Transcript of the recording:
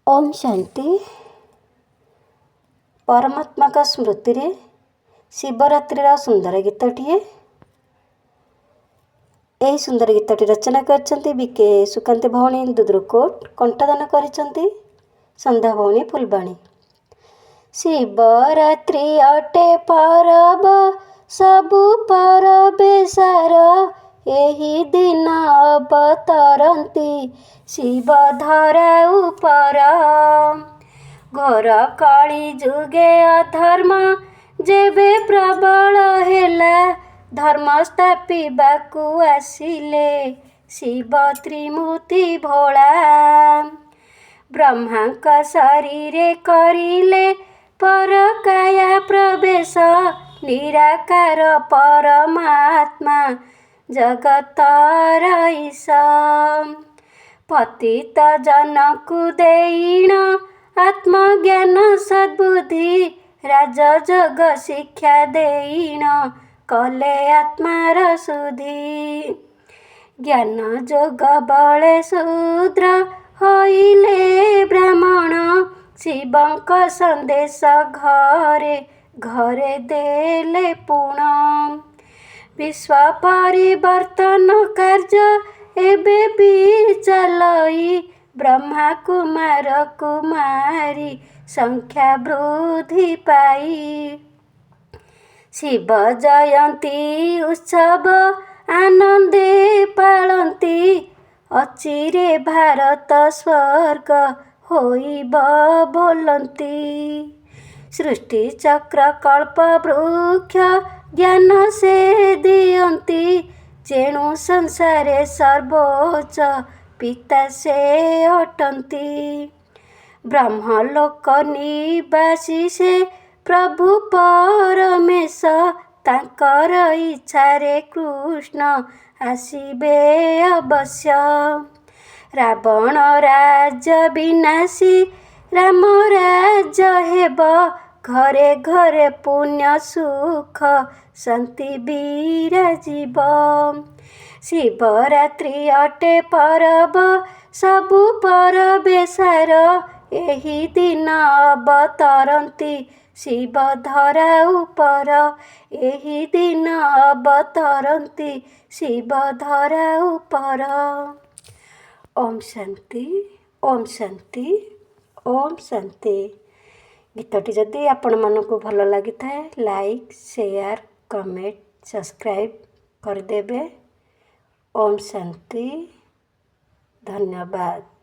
ओम शांति। परमात्मा का स्मृति रे शिवरात्रि सुंदर गीतटीए। यही सुंदर गीतटी रचना करछन्ती बीके सुकांती भौणी दुदुरुकोट, कंठदान करिछन्ती संध्या भौणी फुलबाणी। शिवरात्रि अटे परब सबु परबे सार, एही दिन अवतरती शिव धरा उपर। घोर कली जुगे अधर्म जेबे प्रबल हेला, धर्म स्थापिबाकु आसिले शिव त्रिमूर्ति भोला। ब्रह्मांक शरीरे करिले परकाया प्रवेश, निराकार परमात्मा जगतर ईश। पतित जनकु देईण आत्मज्ञान सद्बुद्धि, राजजग शिक्षा देईण कले आत्मार शुद्धि। ज्ञान जोग बले शूद्र होइले ब्राह्मण, शिवंक संदेश घरे घरे देले पुण। विश्व परिवर्तन कार्य एबे भी चलई, ब्रह्मा कुमार कुमारी संख्या वृद्धि पाई। शिव जयंती उत्सव आनंदे पालती, अचिरे भारत स्वर्ग होइब बोलती। सृष्टि चक्र कल्प वृक्ष ज्ञान से दियंती, जेणु संसारे सर्वोच्च पिता से अटंती। ब्रह्मलोक निवासी से प्रभु परमेश, तांकर इच्छारे कृष्ण आसिबे अवश्य। रावण राज्य विनाशी राम राज्य हेब, घरे घरे पुण्य सुख शांति विराजिब। शिवरात्रि अटे परब सबु परबे सार, एही दिन अवतरती शिव धरा उपर। एही दिन अवतरती शिव धरा उपर। ओम शांति, ओम शांति, ओम शांति। गीतटी जदि आपण मानकु भल लगी थाए like share comment subscribe करदेबे। Om Shanti, धन्यवाद।